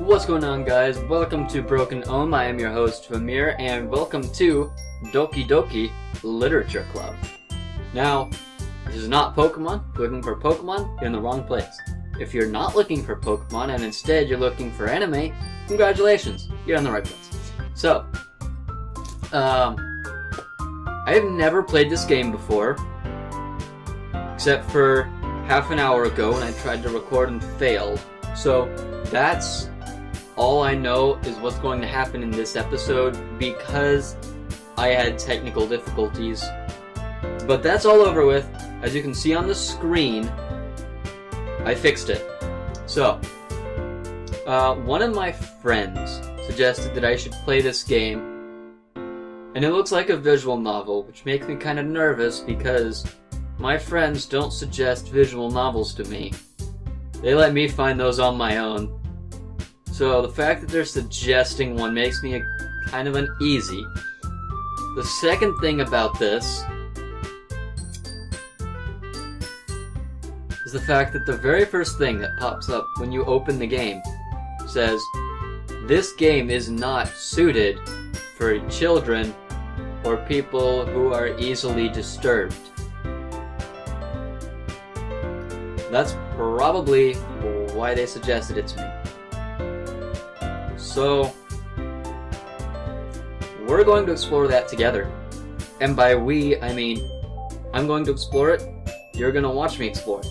What's going on, guys? Welcome to Broken Ohm. I am your host, Vamir, and welcome to Doki Doki Literature Club. Now, this is not Pokemon. If you're looking for Pokemon, you're in the wrong place. If you're not looking for Pokemon, and instead you're looking for anime, congratulations, you're in the right place. So, I have never played this game before, except for half an hour ago when I tried to record and failed. So, that's all I know is what's going to happen in this episode because I had technical difficulties. But that's all over with. As you can see on the screen, I fixed it. So, one of my friends suggested that I should play this game, and it looks like a visual novel, which makes me kind of nervous because my friends don't suggest visual novels to me. They let me find those on my own. So the fact that they're suggesting one makes me kind of uneasy. The second thing about this is the fact that the very first thing that pops up when you open the game says, "This game is not suited for children or people who are easily disturbed." That's probably why they suggested it to me. So, we're going to explore that together. And by we, I mean, I'm going to explore it, you're going to watch me explore it.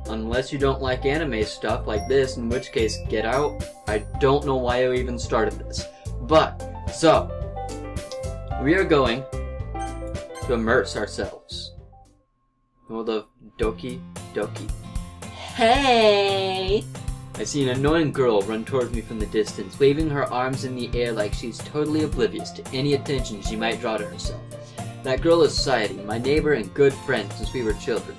Unless you don't like anime stuff like this, in which case, get out. I don't know why I even started this. But, so, we are going to immerse ourselves in the world of Doki Doki. Hey! I see an annoying girl run towards me from the distance, waving her arms in the air like she's totally oblivious to any attention she might draw to herself. That girl is Sayori, my neighbor and good friend since we were children.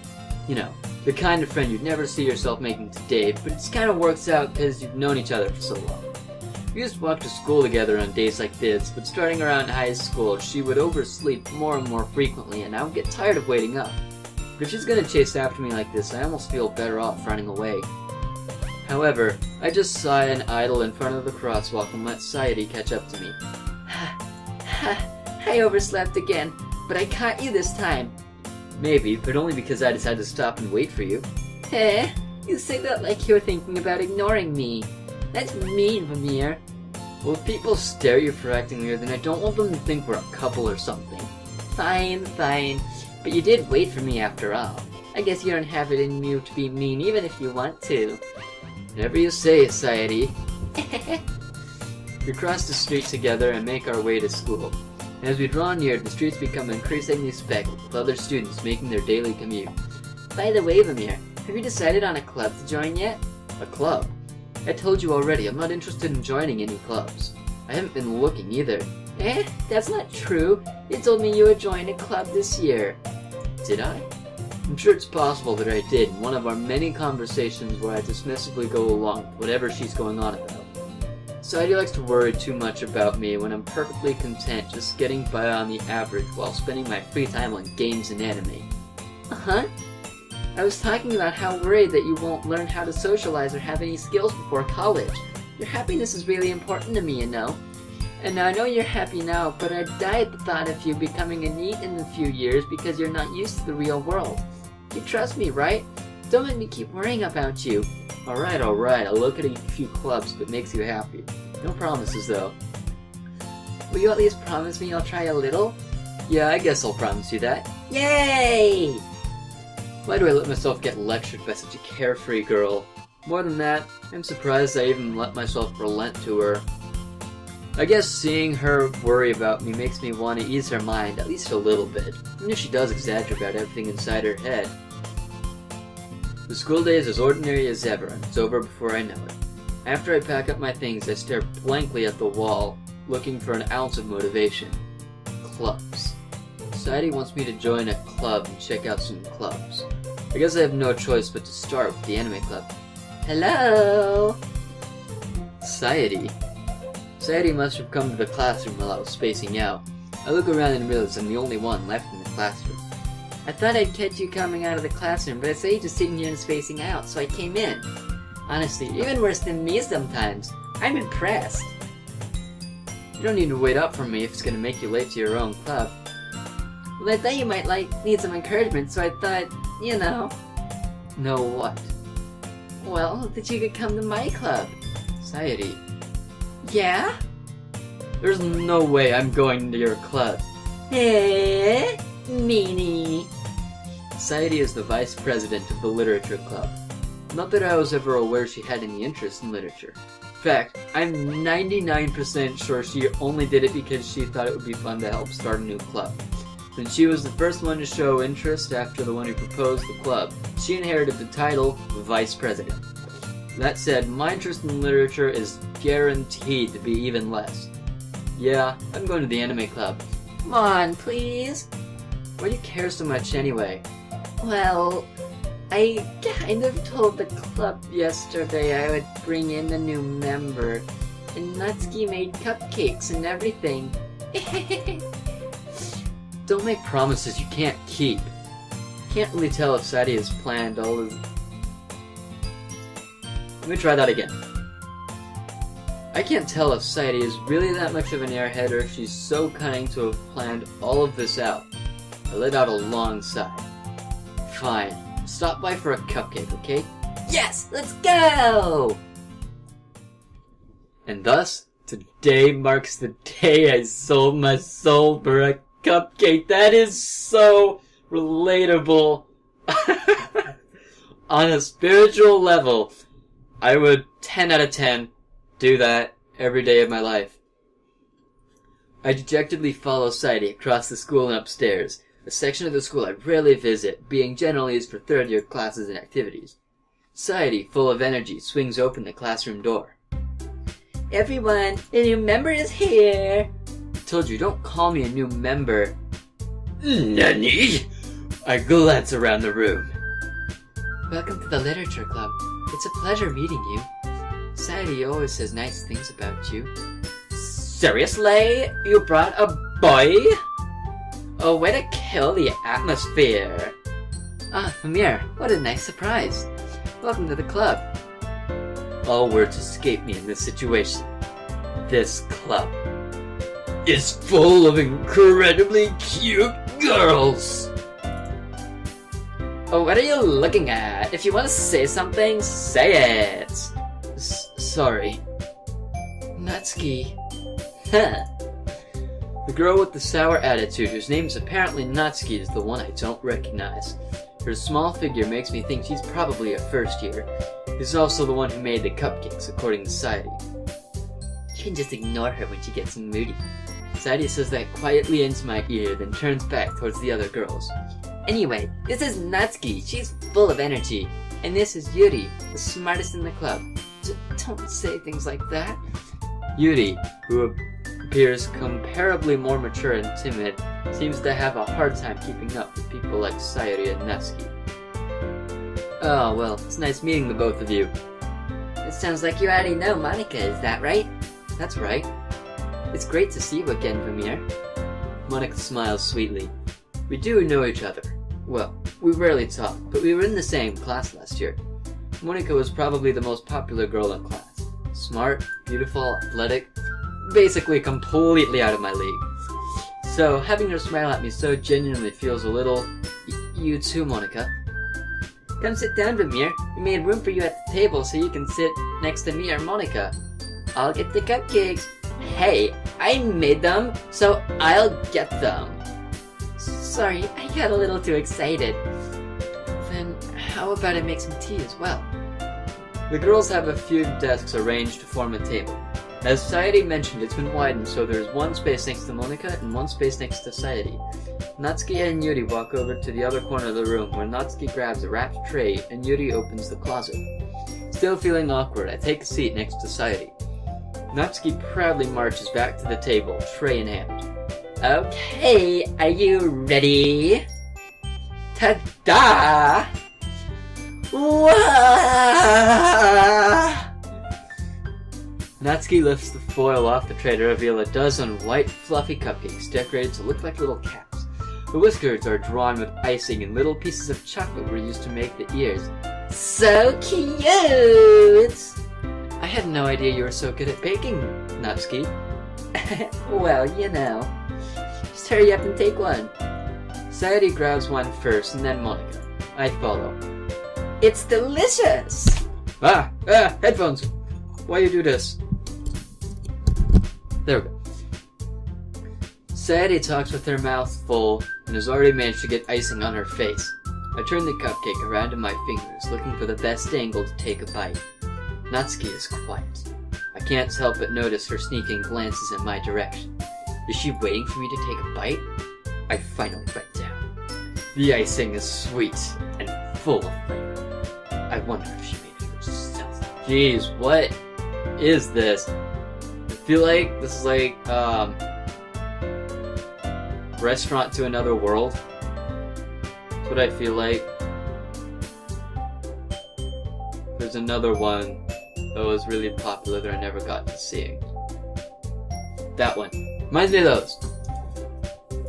You know, the kind of friend you'd never see yourself making today, but it just kind of works out because you've known each other for so long. We used to walk to school together on days like this, but starting around high school, she would oversleep more and more frequently, and I would get tired of waiting up. But if she's gonna chase after me like this, I almost feel better off running away. However, I just sigh and idle in front of the crosswalk and let Sayori catch up to me. I overslept again, but I caught you this time. Maybe, but only because I decided to stop and wait for you. You say that like you're thinking about ignoring me. That's mean, Vamir. Well, if people stare at you for acting weird, then I don't want them to think we're a couple or something. Fine. But you did wait for me after all. I guess you don't have it in you to be mean even if you want to. Whatever you say, Sayori. We cross the street together and make our way to school. And as we draw near, the streets become increasingly speckled with other students making their daily commute. By the way, Vamir, have you decided on a club to join yet? A club? I told you already, I'm not interested in joining any clubs. I haven't been looking either. That's not true. You told me you would join a club this year. Did I? I'm sure it's possible that I did in one of our many conversations where I dismissively go along with whatever she's going on about. Sayori likes to worry too much about me when I'm perfectly content just getting by on the average while spending my free time on games and anime. Uh-huh. I was talking about how worried that you won't learn how to socialize or have any skills before college. Your happiness is really important to me, you know. And now I know you're happy now, but I'd die at the thought of you becoming a NEET in a few years because you're not used to the real world. You trust me, right? Don't let me keep worrying about you. Alright, I'll look at a few clubs if it makes you happy. No promises, though. Will you at least promise me you'll try a little? Yeah, I guess I'll promise you that. Yay! Why do I let myself get lectured by such a carefree girl? More than that, I'm surprised I even let myself relent to her. I guess seeing her worry about me makes me want to ease her mind, at least a little bit, even if she does exaggerate about everything inside her head. The school day is as ordinary as ever, and it's over before I know it. After I pack up my things, I stare blankly at the wall, looking for an ounce of motivation. Clubs. Society wants me to join a club and check out some clubs. I guess I have no choice but to start with the anime club. Hello? Sayori. Sayori must have come to the classroom while I was spacing out. I look around and realize I'm the only one left in the classroom. I thought I'd catch you coming out of the classroom, but I saw you just sitting here and spacing out, so I came in. Honestly, you're even worse than me sometimes. I'm impressed. You don't need to wait up for me if it's gonna make you late to your own club. Well, I thought you might, need some encouragement, so I thought, you know... Know what? Well, that you could come to my club. Sayuri. Yeah? There's no way I'm going to your club. Eh? Meanie. Sayuri is the vice president of the literature club. Not that I was ever aware she had any interest in literature. In fact, I'm 99% sure she only did it because she thought it would be fun to help start a new club. Since she was the first one to show interest after the one who proposed the club, she inherited the title Vice President. That said, my interest in literature is guaranteed to be even less. Yeah, I'm going to the anime club. Come on, please. Why do you care so much anyway? Well, I kind of told the club yesterday I would bring in a new member, and Natsuki made cupcakes and everything. Don't make promises you can't keep. Can't really tell if Sadie has planned all of... Let me try that again. I can't tell if Sadie is really that much of an airhead or if she's so cunning to have planned all of this out. I let out a long sigh. Fine. Stop by for a cupcake, okay? Yes! Let's go! And thus, today marks the day I sold my soul for a cupcake. That is so relatable. On a spiritual level, I would 10 out of 10 do that every day of my life. I dejectedly follow Sadie across the school and upstairs, a section of the school I rarely visit, being generally used for third-year classes and activities. Sadie, full of energy, swings open the classroom door. Everyone, a new member is here! I told you, don't call me a new member. Nani? I glance around the room. Welcome to the literature club. It's a pleasure meeting you. Sadie always says nice things about you. Seriously? You brought a boy? Oh, way to kill the atmosphere. Ah, Amir, what a nice surprise. Welcome to the club. All words escape me in this situation. This club is full of incredibly cute girls. Oh, what are you looking at? If you want to say something, say it. Sorry. Natsuki. Huh. The girl with the sour attitude, whose name is apparently Natsuki, is the one I don't recognize. Her small figure makes me think she's probably a first year. She's also the one who made the cupcakes, according to Sadie. You can just ignore her when she gets moody. Sadie says that quietly into my ear, then turns back towards the other girls. Anyway, this is Natsuki. She's full of energy. And this is Yuri, the smartest in the club. Don't say things like that. Yuri, who appears comparably more mature and timid, seems to have a hard time keeping up with people like Sayuri and Natsuki. Oh, well, it's nice meeting the both of you. It sounds like you already know Monika, is that right? That's right. It's great to see you again, Vermeer. Monika smiles sweetly. We do know each other. Well, we rarely talk, but we were in the same class last year. Monika was probably the most popular girl in class. Smart, beautiful, athletic, basically completely out of my league. So, having her smile at me so genuinely feels a little... You too, Monika. Come sit down, Vermeer. We made room for you at the table so you can sit next to me or Monika. I'll get the cupcakes. Hey, I made them, so I'll get them. Sorry, I got a little too excited. Then, how about I make some tea as well? The girls have a few desks arranged to form a table. As Sayuri mentioned, it's been widened so there's one space next to Monika and one space next to Sayuri. Natsuki and Yuri walk over to the other corner of the room where Natsuki grabs a wrapped tray and Yuri opens the closet. Still feeling awkward, I take a seat next to Sayuri. Natsuki proudly marches back to the table, tray in hand. Okay, are you ready? Ta-da! Wah! Natsuki lifts the foil off the tray to reveal a dozen white, fluffy cupcakes decorated to look like little caps. The whiskers are drawn with icing and little pieces of chocolate were used to make the ears. So cute! I had no idea you were so good at baking, Natsuki. Well, you know. Just hurry up and take one. Sayori grabs one first, and then Monica. I follow. It's delicious! Headphones! Why you do this? There we go. Sayori talks with her mouth full, and has already managed to get icing on her face. I turn the cupcake around in my fingers, looking for the best angle to take a bite. Natsuki is quiet. I can't help but notice her sneaking glances in my direction. Is she waiting for me to take a bite? I finally bite down. The icing is sweet and full of flavor. I wonder if she made it herself. Jeez, what is this? I feel like this is like, Restaurant to Another World. That's what I feel like. There's another one that was really popular that I never got to see. That one. Reminds me of those.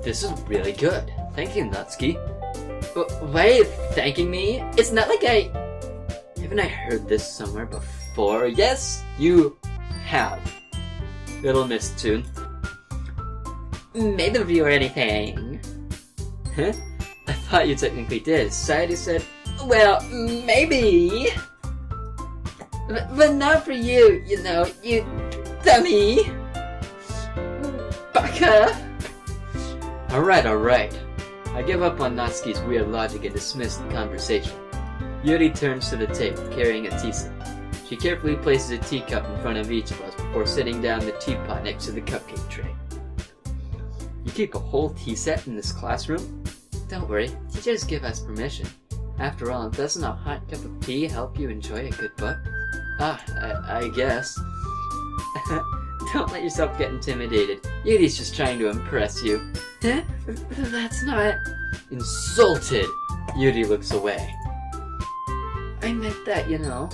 This is really good. Thank you, Natsuki. Why are you thanking me? It's not like Haven't I heard this somewhere before? Yes, you have. Little Miss Tune. Made the review or anything? Huh? I thought you technically did. Sayori said, well, maybe. But not for you, you know, you dummy. Baka. Alright. I give up on Natsuki's weird logic and dismiss the conversation. Yuri turns to the table, carrying a tea set. She carefully places a teacup in front of each of us before setting down the teapot next to the cupcake tray. You keep a whole tea set in this classroom? Don't worry, teachers give us permission. After all, doesn't a hot cup of tea help you enjoy a good book? I guess. Don't let yourself get intimidated. Yuri's just trying to impress you. Huh? That's not... Insulted! Yuri looks away. I meant that, you know.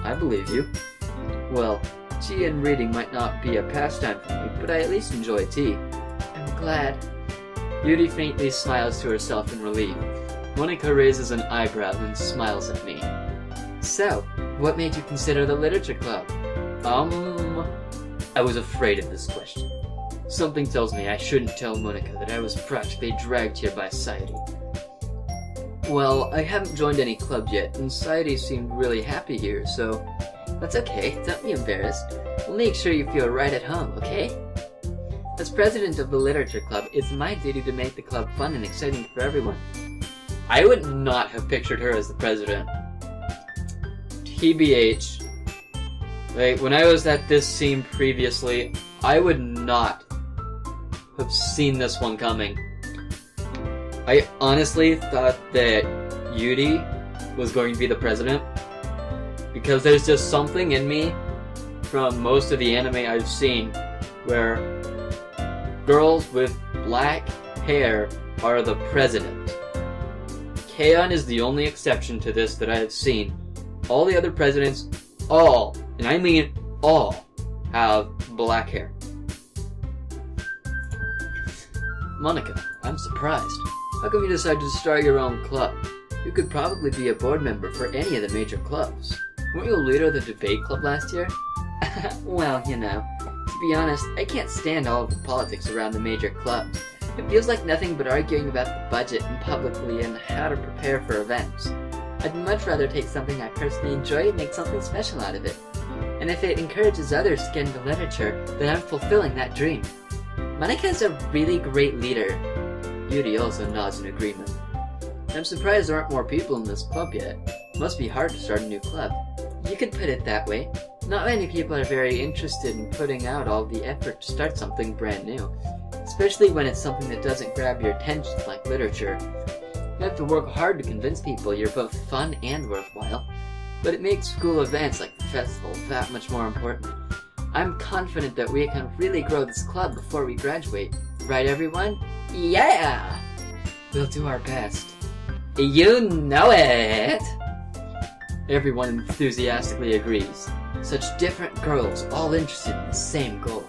I believe you. Well, tea and reading might not be a pastime for me, but I at least enjoy tea. I'm glad. Yuri faintly smiles to herself in relief. Monica raises an eyebrow and smiles at me. So, what made you consider the literature club? I was afraid of this question. Something tells me I shouldn't tell Monica that I was practically dragged here by Sayori. Well, I haven't joined any club yet, and Sayori seemed really happy here, so... That's okay, don't be embarrassed. We'll make sure you feel right at home, okay? As president of the literature club, it's my duty to make the club fun and exciting for everyone. I would not have pictured her as the president. TBH. Like, when I was at this scene previously, I would not have seen this one coming. I honestly thought that Yuri was going to be the president, because there's just something in me from most of the anime I've seen where girls with black hair are the president. Keion is the only exception to this that I have seen. All the other presidents, all, and I mean all, have black hair. Monica, I'm surprised. How come you decided to start your own club? You could probably be a board member for any of the major clubs. Weren't you a leader of the debate club last year? Well, you know, to be honest, I can't stand all of the politics around the major clubs. It feels like nothing but arguing about the budget and publicly and how to prepare for events. I'd much rather take something I personally enjoy and make something special out of it. And if it encourages others to get into literature, then I'm fulfilling that dream. Monika's a really great leader. Yuri also nods in agreement. I'm surprised there aren't more people in this club yet. Must be hard to start a new club. You could put it that way. Not many people are very interested in putting out all the effort to start something brand new, especially when it's something that doesn't grab your attention like literature. You have to work hard to convince people you're both fun and worthwhile, but it makes school events like the festival that much more important. I'm confident that we can really grow this club before we graduate. Right, everyone? Yeah! We'll do our best. You know it! Everyone enthusiastically agrees. Such different girls, all interested in the same goal.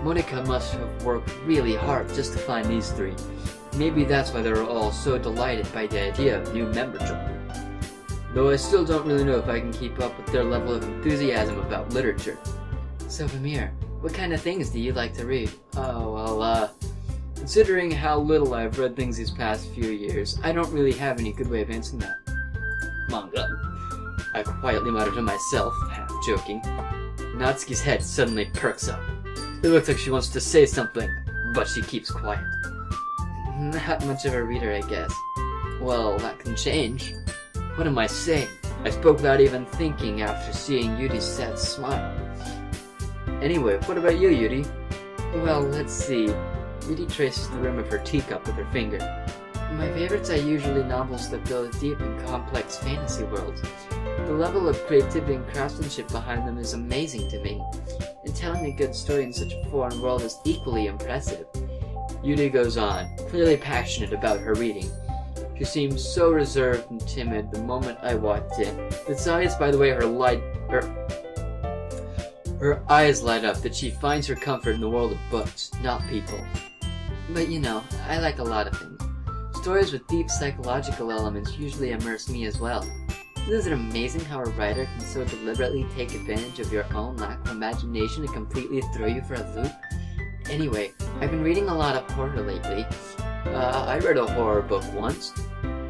Monica must have worked really hard just to find these three. Maybe that's why they were all so delighted by the idea of new member joining. though I still don't really know if I can keep up with their level of enthusiasm about literature. So Vamir, what kind of things do you like to read? Oh, well, considering how little I've read things these past few years, I don't really have any good way of answering that. Manga, I quietly muttered to myself, half joking. Natsuki's head suddenly perks up. It looks like she wants to say something, but she keeps quiet. Not much of a reader, I guess. Well, that can change. What am I saying? I spoke without even thinking after seeing Yuri's sad smile. Anyway, what about you, Yuri? Well, let's see. Yuri traces the rim of her teacup with her finger. My favorites are usually novels that build deep and complex fantasy worlds. The level of creativity and craftsmanship behind them is amazing to me, and telling a good story in such a foreign world is equally impressive. Yuri goes on, clearly passionate about her reading. She seemed so reserved and timid the moment I walked in. It's obvious by the way her eyes light up that she finds her comfort in the world of books, not people. But you know, I like a lot of things. Stories with deep psychological elements usually immerse me as well. Isn't it amazing how a writer can so deliberately take advantage of your own lack of imagination and completely throw you for a loop? Anyway, I've been reading a lot of horror lately. I read a horror book once.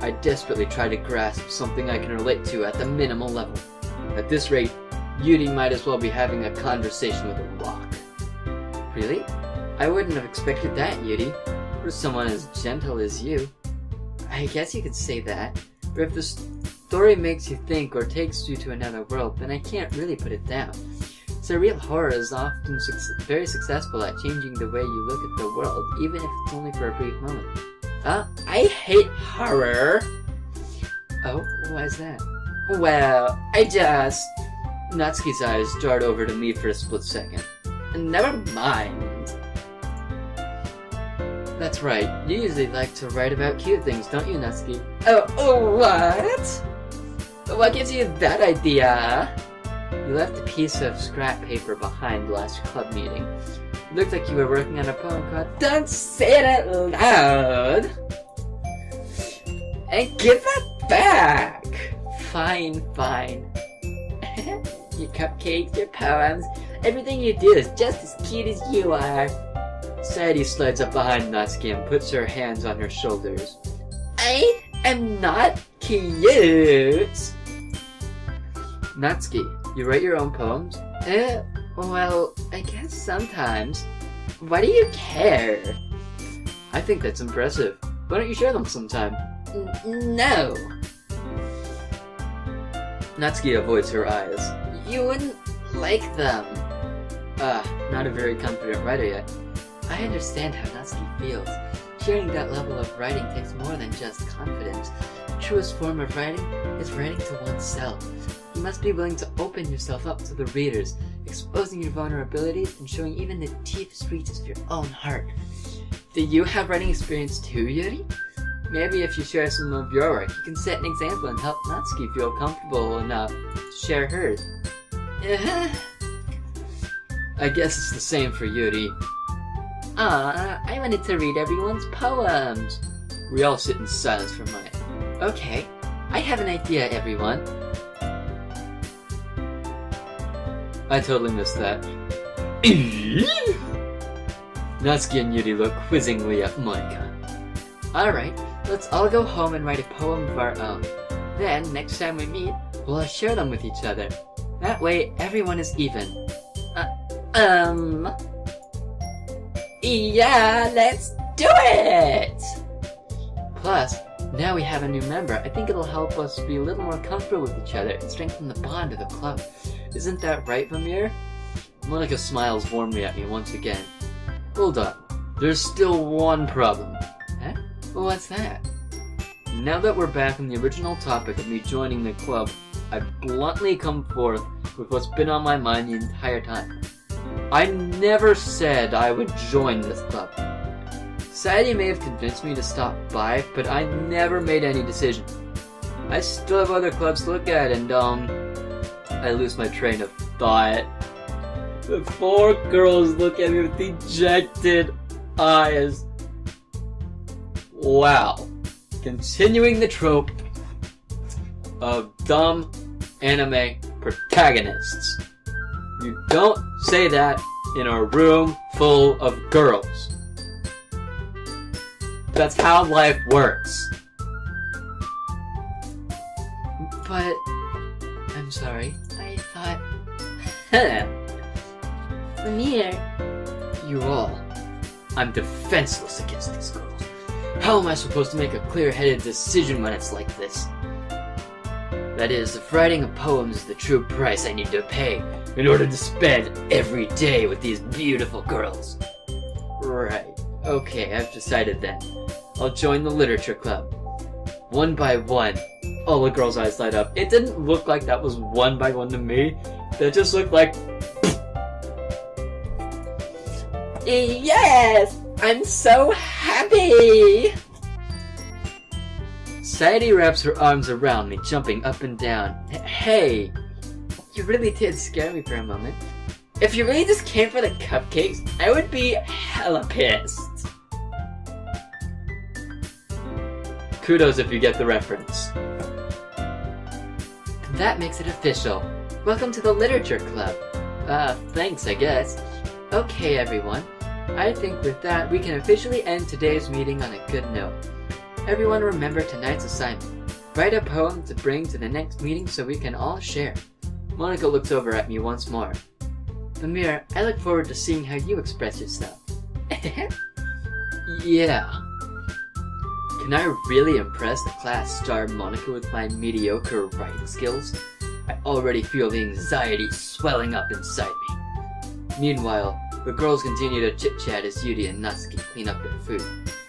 I desperately try to grasp something I can relate to at the minimal level. At this rate, Yuri might as well be having a conversation with a rock. Really? I wouldn't have expected that, Yuri. For someone as gentle as you. I guess you could say that, but if the story makes you think or takes you to another world, then I can't really put it down. So real horror is often very successful at changing the way you look at the world, even if it's only for a brief moment. I hate horror! Oh, why is that? Well, Natsuki's eyes dart over to me for a split second. Never mind. That's right, you usually like to write about cute things, don't you, Natsuki? Oh, what? What gives you that idea? You left a piece of scrap paper behind last club meeting. It looked like you were working on a poem called Don't Say It Out Loud! And give that back! Fine. Your cupcakes, your poems, everything you do is just as cute as you are. Sadie slides up behind Natsuki and puts her hands on her shoulders. I am not cute! Natsuki, you write your own poems? Well, I guess sometimes. Why do you care? I think that's impressive. Why don't you share them sometime? No! Natsuki avoids her eyes. You wouldn't like them. Not a very confident writer yet. I understand how Natsuki feels. Sharing that level of writing takes more than just confidence. The truest form of writing is writing to oneself. You must be willing to open yourself up to the readers, exposing your vulnerabilities and showing even the deepest reaches of your own heart. Do you have writing experience too, Yuri? Maybe if you share some of your work, you can set an example and help Natsuki feel comfortable enough to share hers. I guess it's the same for Yuri. I wanted to read everyone's poems. We all sit in silence for a minute. Okay, I have an idea, everyone. I totally missed that. Natsuki and Yuri look quizzingly at Monika. Alright, let's all go home and write a poem of our own. Then, next time we meet, we'll share them with each other. That way, everyone is even. Yeah, let's do it! Plus, now we have a new member. I think it'll help us be a little more comfortable with each other and strengthen the bond of the club. Isn't that right, Vamir? Monika smiles warmly at me once again. Hold on. There's still one problem. Huh? Well, what's that? Now that we're back on the original topic of me joining the club, I've bluntly come forth with what's been on my mind the entire time. I never said I would join this club. Sadie may have convinced me to stop by, but I never made any decision. I still have other clubs to look at, and I lose my train of thought. The four girls look at me with dejected eyes. Wow. Continuing the trope of dumb anime protagonists. You don't say that in a room full of girls. That's how life works. But, I'm sorry, I thought... Amir... You all. I'm defenseless against these girls. How am I supposed to make a clear-headed decision when it's like this? That is, if writing a poem is the true price I need to pay in order to spend every day with these beautiful girls. Right. Okay, I've decided then. I'll join the literature club. One by one. All the girls' eyes light up. It didn't look like that was one by one to me. That just looked like... Yes! I'm so happy! Sadie wraps her arms around me, jumping up and down. Hey! You really did scare me for a moment. If you really just came for the cupcakes, I would be hella pissed. Kudos if you get the reference. That makes it official. Welcome to the Literature Club. Thanks, I guess. Okay, everyone. I think with that, we can officially end today's meeting on a good note. Everyone remember tonight's assignment. Write a poem to bring to the next meeting so we can all share. Monica looks over at me once more. Amir, I look forward to seeing how you express yourself. Yeah. Can I really impress the class star Monica with my mediocre writing skills? I already feel the anxiety swelling up inside me. Meanwhile, the girls continue to chit-chat as Yuri and Natsuki clean up their food.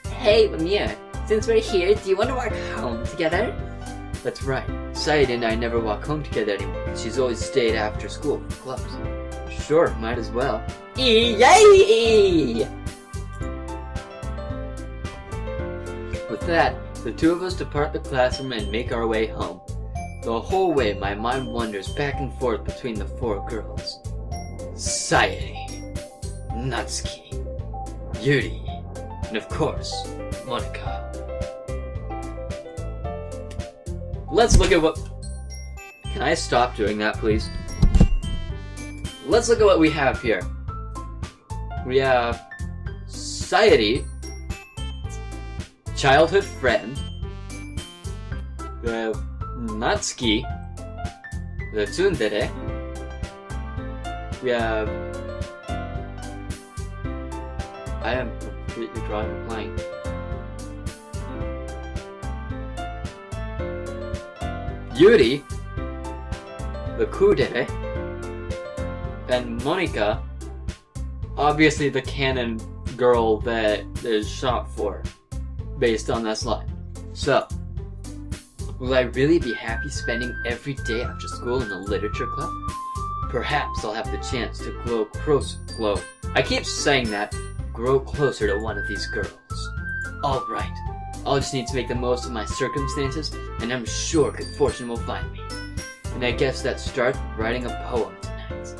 Hey, Amir, since we're here, do you want to walk home together? That's right. Sayed and I never walk home together anymore. She's always stayed after school for clubs. Sure, might as well. Yay! With that, the two of us depart the classroom and make our way home. The whole way, my mind wanders back and forth between the four girls. Sayed, Natsuki, Yuri, and of course, Monica. Let's look at what... Can I stop doing that, please? Let's look at what we have here. We have Sayuri, childhood friend. We have Natsuki, the tsundere. We have... I am completely drawing a blank. Yuri, the kudere, and Monica, obviously the canon girl that is shot for, based on this line. So, will I really be happy spending every day after school in the literature club? Perhaps I'll have the chance to I keep saying that, grow closer to one of these girls. Alright, I'll just need to make the most of my circumstances, and I'm sure good fortune will find me. And I guess that starts with writing a poem tonight.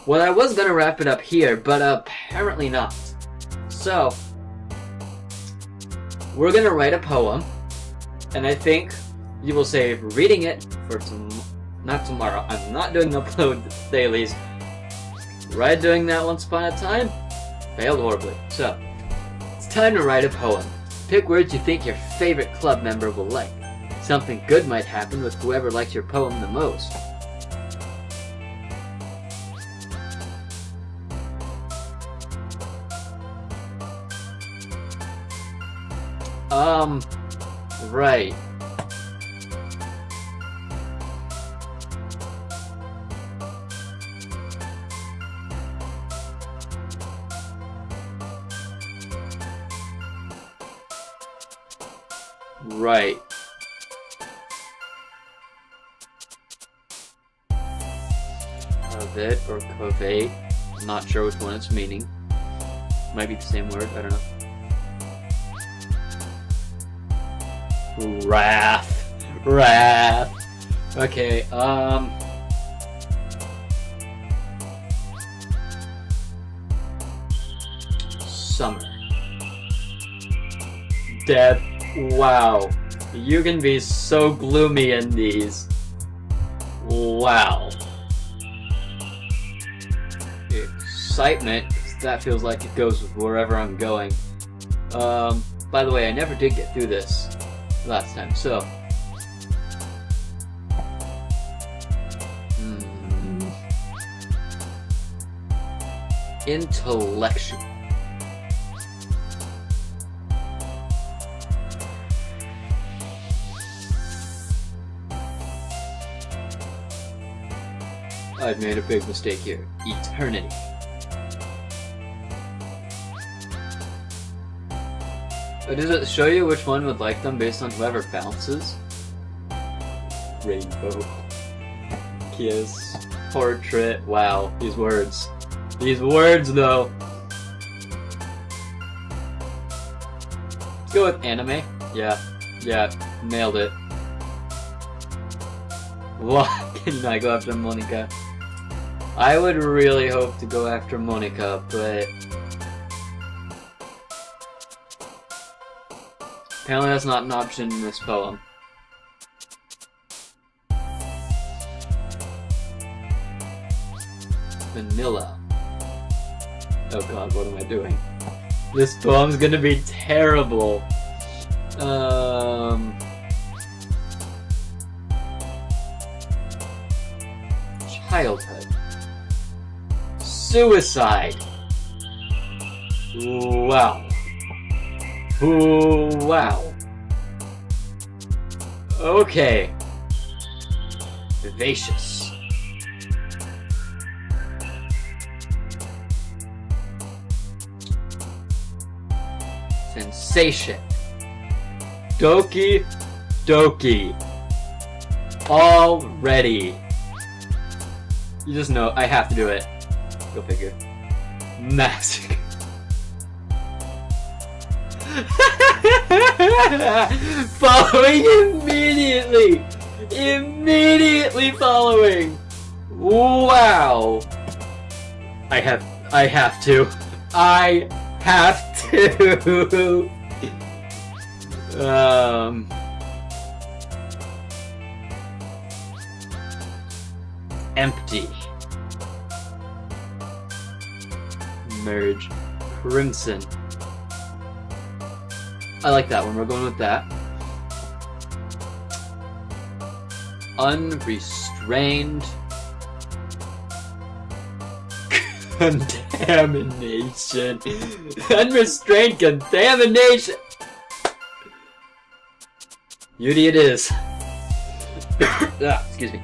Well, I was gonna wrap it up here, but apparently not. So, we're gonna write a poem, and I think you will save reading it for not tomorrow. I'm not doing upload dailies. Tried doing that once upon a time, failed horribly. So, it's time to write a poem. Pick words you think your favorite club member will like. Something good might happen with whoever likes your poem the most. Right. Right. Covet or covey. I'm not sure which one it's meaning. Might be the same word, I don't know. Wrath. Okay, summer. Death. Wow. You can be so gloomy in these. Wow. Excitement, 'cause that feels like it goes with wherever I'm going. By the way, I never did get through this last time, so... Intellectual. I've made a big mistake here. Eternity. Does it show you which one would like them based on whoever bounces? Rainbow. Kiss. Portrait. Wow. These words. These words, though. Let's go with anime. Yeah. Yeah. Nailed it. What? Can you not go after Monica? I would really hope to go after Monica, but... apparently that's not an option in this poem. Vanilla. Oh god, what am I doing? This poem's gonna be terrible. Childhood. Suicide. Wow. Ooh, wow. Okay. Vivacious. Sensation. Doki. Doki. Already. You just know, I have to do it. Go figure. Massacre. Following immediately! Immediately following! Wow! I have to. I have to! Empty. Merge. Crimson. I like that one. We're going with that. Unrestrained. Contamination. Unrestrained contamination. Beauty it is. Excuse me.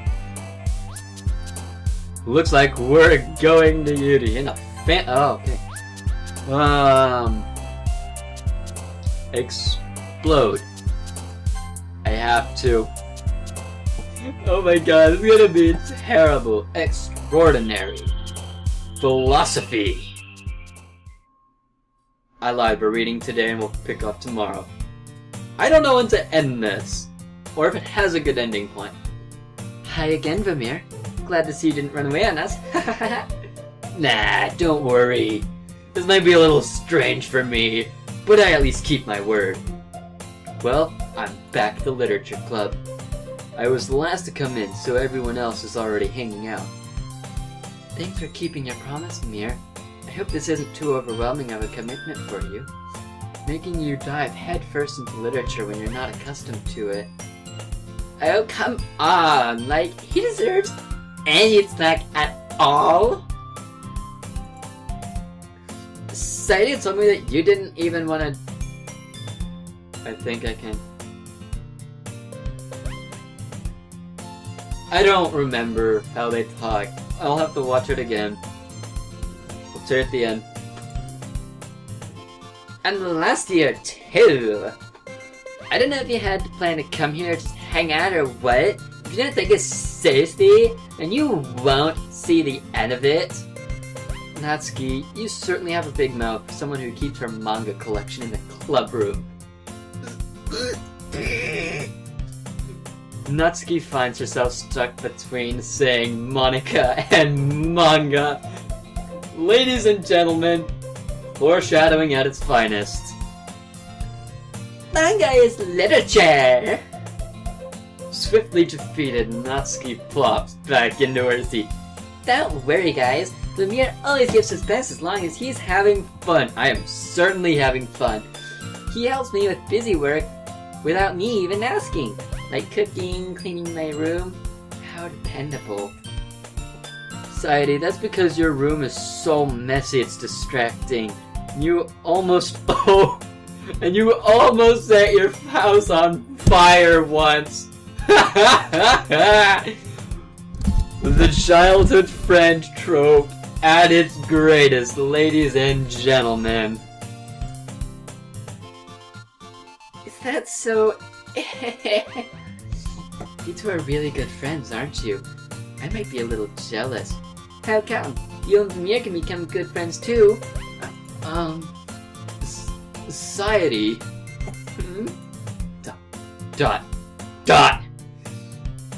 Looks like we're going to Yuri in a fan. Oh, okay. Explode. I have to. Oh my god, it's gonna be terrible. Extraordinary. Philosophy. I lied, we're reading today and we'll pick up tomorrow. I don't know when to end this, or if it has a good ending point. Hi again, Vamir. Glad to see you didn't run away on us. Nah, don't worry. This might be a little strange for me, but I at least keep my word. Well, I'm back at the literature club. I was the last to come in, so everyone else is already hanging out. Thanks for keeping your promise, Mir. I hope this isn't too overwhelming of a commitment for you. Making you dive headfirst into literature when you're not accustomed to it. Oh, come on! Like, he deserves any snack at all? Cited something that you didn't even want to... I think I can... I don't remember how they talk. I'll have to watch it again. We'll say it at the end. And last year, too. I don't know if you had planned to come here just hang out or what. If you didn't take it seriously, then you won't see the end of it. Natsuki, you certainly have a big mouth for someone who keeps her manga collection in the club room. Natsuki finds herself stuck between saying Monica and manga. Ladies and gentlemen, foreshadowing at its finest. manga is literature! Swiftly defeated, Natsuki plops back into her seat. Don't worry, guys. Lemire always gives his best as long as he's having fun. I am certainly having fun. He helps me with busy work without me even asking. Like cooking, cleaning my room. How dependable. Society, that's because your room is so messy it's distracting. You almost and you almost set your house on fire once. The childhood friend trope at its greatest, ladies and gentlemen. Is that so? You two are really good friends, aren't you? I might be a little jealous. How come? You and Lemire can become good friends too. Society. Dot.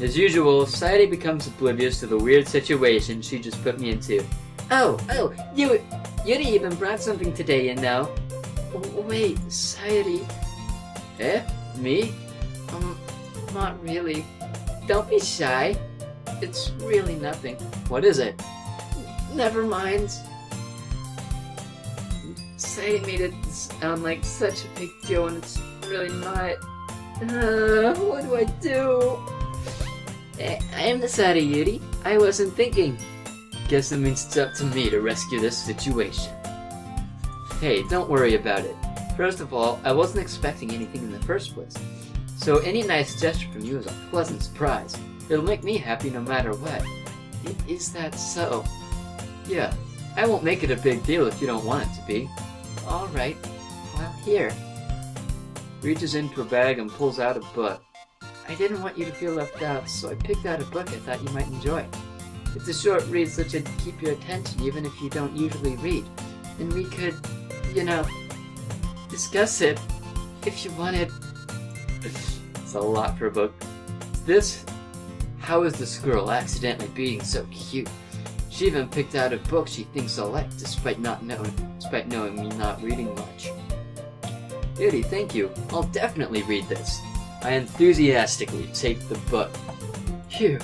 As usual, Society becomes oblivious to the weird situation she just put me into. Oh, Yuri even brought something today, you know. Wait, Society. Me? Not really. Don't be shy. It's really nothing. What is it? Never mind. Society made it sound like such a big deal and it's really not. What do I do? I am the Society, Yuri. I wasn't thinking. Guess it means it's up to me to rescue this situation. Hey, don't worry about it. First of all, I wasn't expecting anything in the first place. So any nice gesture from you is a pleasant surprise. It'll make me happy no matter what. Is that so? Yeah, I won't make it a big deal if you don't want it to be. Alright, well here. Reaches into a bag and pulls out a book. I didn't want you to feel left out, so I picked out a book I thought you might enjoy. It's a short read so it should keep your attention even if you don't usually read. And we could, discuss it if you wanted. It's a lot for a book. This? How is this girl accidentally being so cute? She even picked out a book she thinks I'll like, despite knowing me not reading much. Yuri, thank you. I'll definitely read this. I enthusiastically take the book. Phew.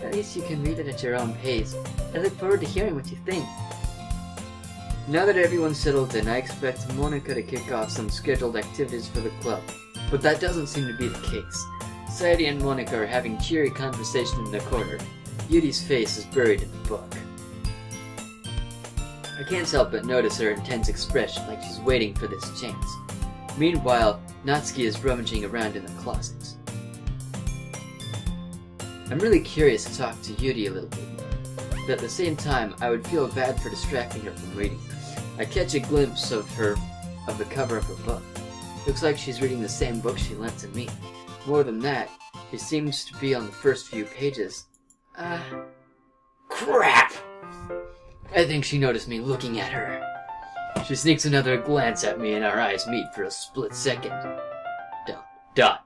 At least you can read it at your own pace. I look forward to hearing what you think. Now that everyone's settled in, I expect Monika to kick off some scheduled activities for the club. But that doesn't seem to be the case. Sadie and Monika are having cheery conversation in the corner. Yuri's face is buried in the book. I can't help but notice her intense expression, like she's waiting for this chance. Meanwhile, Natsuki is rummaging around in the closets. I'm really curious to talk to Yuri a little bit more, but at the same time, I would feel bad for distracting her from reading. I catch a glimpse of the cover of her book. Looks like she's reading the same book she lent to me. More than that, she seems to be on the first few pages. Crap! I think she noticed me looking at her. She sneaks another glance at me and our eyes meet for a split second. ... That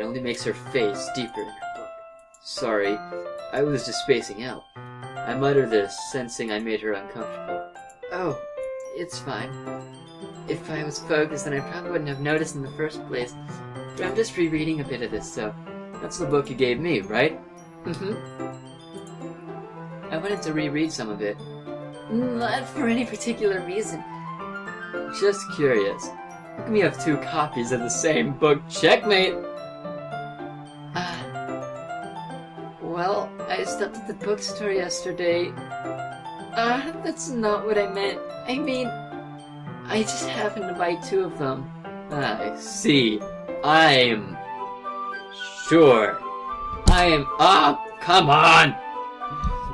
only makes her face deeper in her book. Sorry, I was just spacing out. I mutter this, sensing I made her uncomfortable. Oh, it's fine. If I was focused, then I probably wouldn't have noticed in the first place. But I'm just rereading a bit of this stuff. That's the book you gave me, right? Mm-hmm. I wanted to reread some of it. Not for any particular reason. Just curious. How come you have two copies of the same book? Checkmate! Well, I stopped at the bookstore yesterday. That's not what I meant. I mean, I just happened to buy two of them. I see. I'm sure. Come on!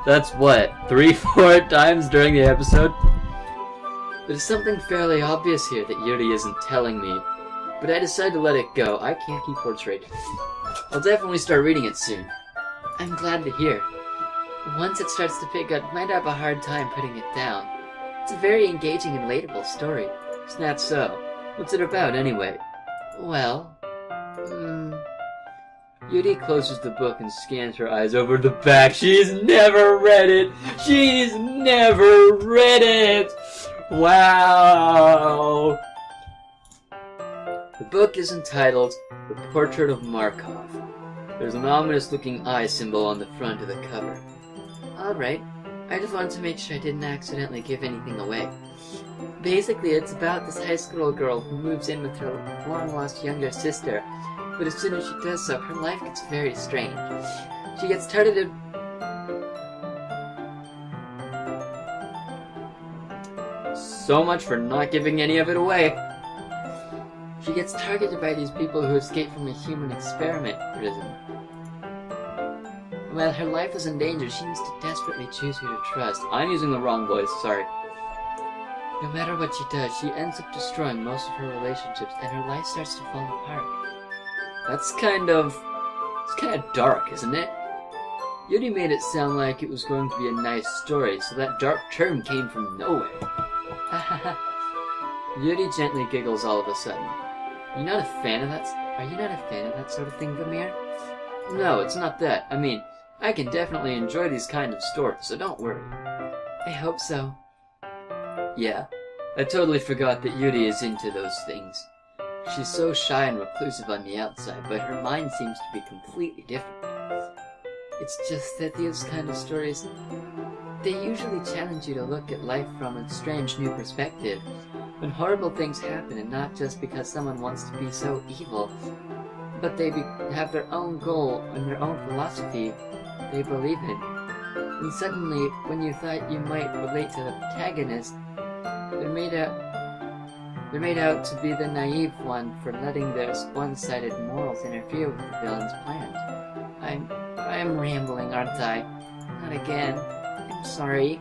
That's what, 3-4 times during the episode? There's something fairly obvious here that Yuri isn't telling me, but I decided to let it go. I can't keep words straight. I'll definitely start reading it soon. I'm glad to hear. Once it starts to pick up, I might have a hard time putting it down. It's a very engaging and relatable story. Isn't that so? What's it about, anyway? Well, Yuri closes the book and scans her eyes over the back. She's never read it! She's never read it! Wow! book is entitled The Portrait of Markov. There's an ominous-looking eye symbol on the front of the cover. Alright, I just wanted to make sure I didn't accidentally give anything away. Basically, it's about this high school girl who moves in with her long-lost younger sister, but as soon as she does so, her life gets very strange. She gets targeted... So much for not giving any of it away. She gets targeted by these people who escaped from a human experiment prison. While her life is in danger, she needs to desperately choose who to trust. I'm using the wrong voice, sorry. No matter what she does, she ends up destroying most of her relationships, and her life starts to fall apart. It's kind of dark, isn't it? Yuri made it sound like it was going to be a nice story, so that dark term came from nowhere. Yuri gently giggles all of a sudden. Are you not a fan of that sort of thing, Vamir? No, it's not that. I mean, I can definitely enjoy these kind of stories, so don't worry. I hope so. Yeah, I totally forgot that Yuri is into those things. She's so shy and reclusive on the outside, but her mind seems to be completely different. It's just that these kind of stories, they usually challenge you to look at life from a strange new perspective. When horrible things happen, and not just because someone wants to be so evil, but they have their own goal and their own philosophy they believe in. And suddenly, when you thought you might relate to the protagonist, they're made out to be the naive one for letting their one-sided morals interfere with the villain's plans. I'm rambling, aren't I? Not again. I'm sorry.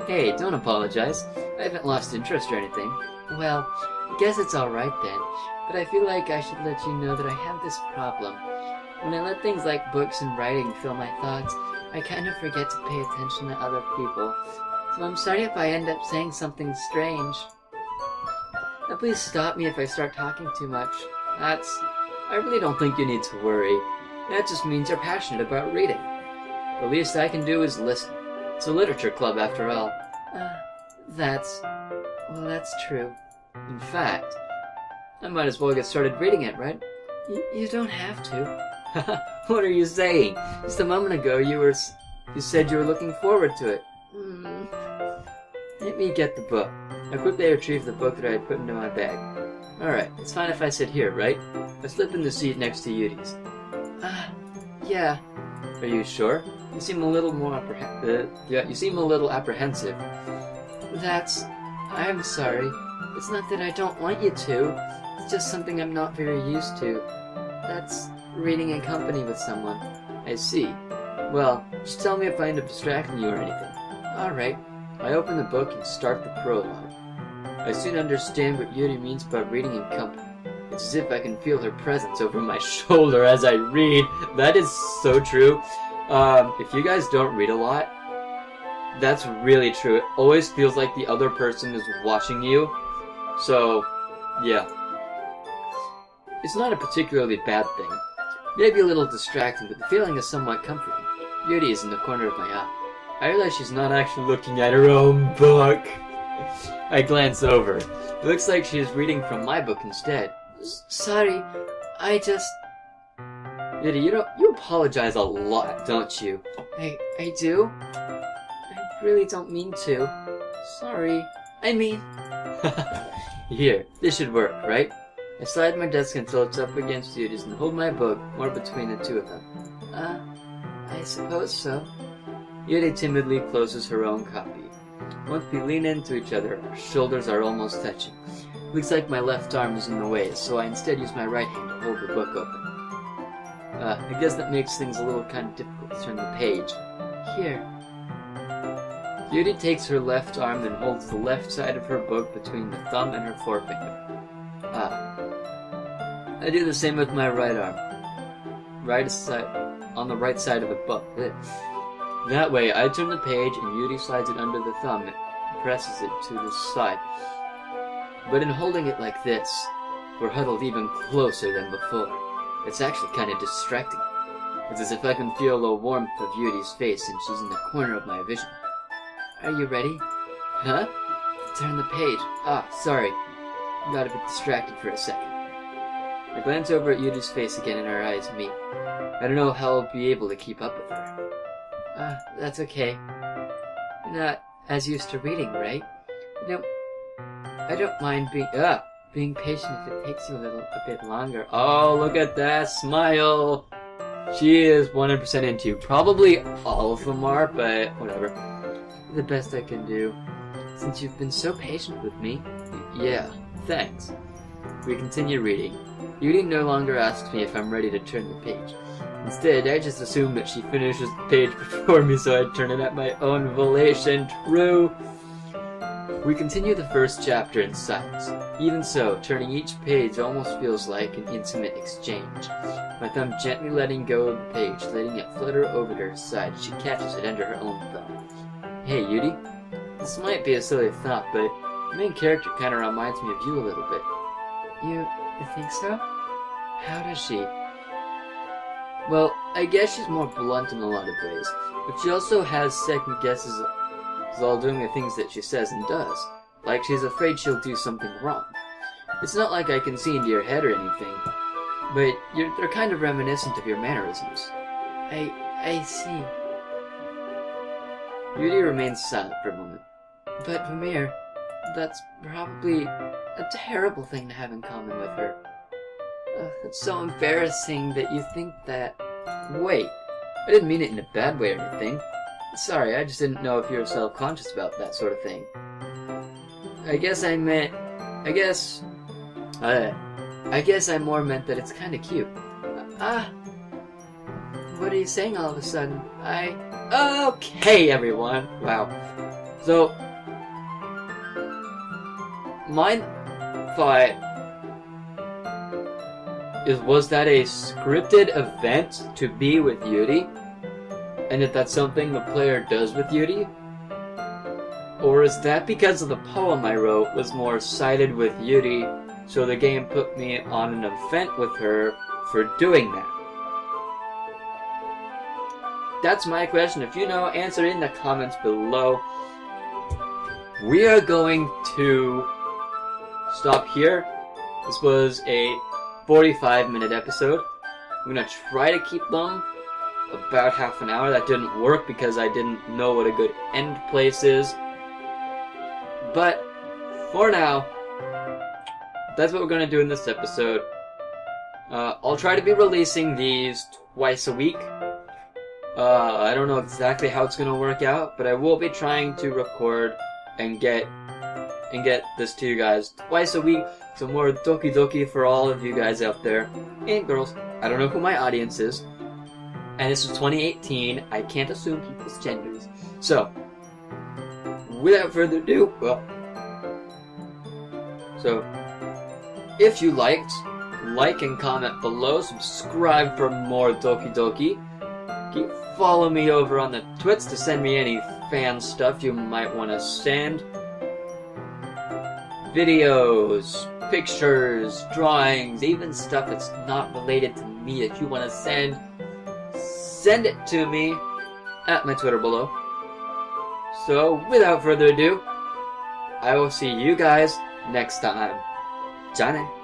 Hey, don't apologize. I haven't lost interest or anything. Well, I guess it's alright then, but I feel like I should let you know that I have this problem. When I let things like books and writing fill my thoughts, I kind of forget to pay attention to other people. So I'm sorry if I end up saying something strange. Now please stop me if I start talking too much. I really don't think you need to worry. That just means you're passionate about reading. The least I can do is listen. It's a literature club after all. That's true. In fact, I might as well get started reading it, right? You don't have to. What are you saying? Just a moment ago you said you were looking forward to it. Let me get the book. I quickly retrieved the book that I had put into my bag. Alright, it's fine if I sit here, right? I slip in the seat next to Yuri's. Yeah. Are you sure? You seem a little apprehensive. I'm sorry. It's not that I don't want you to. It's just something I'm not very used to. That's reading in company with someone. I see. Well, just tell me if I end up distracting you or anything. Alright. I open the book and start the prologue. I soon understand what Yuri means by reading in company. It's as if I can feel her presence over my shoulder as I read. That is so true. If you guys don't read a lot, that's really true. It always feels like the other person is watching you. So, yeah. It's not a particularly bad thing. Maybe a little distracting, but the feeling is somewhat comforting. Yuri is in the corner of my eye. I realize she's not actually looking at her own book. I glance over. It looks like she is reading from my book instead. Sorry, I just... Yuri, you apologize a lot, don't you? I do? I really don't mean to. Sorry. I mean... Here, this should work, right? I slide my desk until it's up against Yuri's and hold my book more between the two of them. I suppose so. Yuri timidly closes her own copy. Once we lean into each other, our shoulders are almost touching. Looks like my left arm is in the way, so I instead use my right hand to hold the book open. I guess that makes things a little kind of difficult to turn the page. Here. Yuri takes her left arm and holds the left side of her book between the thumb and her forefinger. I do the same with my right arm. On the right side of the book. That way, I turn the page and Yuri slides it under the thumb and presses it to the side. But in holding it like this, we're huddled even closer than before. It's actually kind of distracting. It's as if I can feel the warmth of Yuri's face and she's in the corner of my vision. Are you ready? Huh? Turn the page. Sorry. Got a bit distracted for a second. I glance over at Yuri's face again and our eyes meet. I don't know how I'll be able to keep up with her. That's okay. You're not as used to reading, right? I don't mind being patient if it takes you a bit longer. Oh, look at that smile! She is 100% into you. Probably all of them are, but whatever. The best I can do. Since you've been so patient with me. Yeah, thanks. We continue reading. Yuri no longer asks me if I'm ready to turn the page. Instead, I just assume that she finishes the page before me, so I turn it at my own volition. True. We continue the first chapter in silence. Even so, turning each page almost feels like an intimate exchange. My thumb gently letting go of the page, letting it flutter over to her side as she catches it under her own thumb. Hey, Yuri. This might be a silly thought, but the main character kind of reminds me of you a little bit. You think so? How does she? Well, I guess she's more blunt in a lot of ways, but she also has second guesses while doing the things that she says and does. Like she's afraid she'll do something wrong. It's not like I can see into your head or anything, but they're kind of reminiscent of your mannerisms. I see. Yuri remains silent for a moment. But Vermeer, that's probably a terrible thing to have in common with her. It's so embarrassing that you think that. Wait, I didn't mean it in a bad way or anything. Sorry, I just didn't know if you were self-conscious about that sort of thing. I guess I more meant that it's kinda cute. What are you saying all of a sudden? Okay, everyone. Wow. So, my thought was that a scripted event to be with Yuri? And if that's something the player does with Yuri? Or is that because of the poem I wrote was more sided with Yuri, so the game put me on an event with her for doing that? That's my question. If you know, answer in the comments below. We are going to stop here. This was a 45-minute episode. I'm going to try to keep them about half an hour. That didn't work because I didn't know what a good end place is. But for now, that's what we're going to do in this episode. I'll try to be releasing these twice a week. I don't know exactly how it's going to work out, but I will be trying to record and get this to you guys twice a week. So more Doki Doki for all of you guys out there. And girls. I don't know who my audience is. And this is 2018. I can't assume people's genders. So, without further ado, if you liked, like and comment below. Subscribe for more Doki Doki. Follow me over on the Twits to send me any fan stuff you might want to send. Videos, pictures, drawings, even stuff that's not related to me that you want to send it to me at my Twitter below. So, without further ado, I will see you guys next time. じゃあね。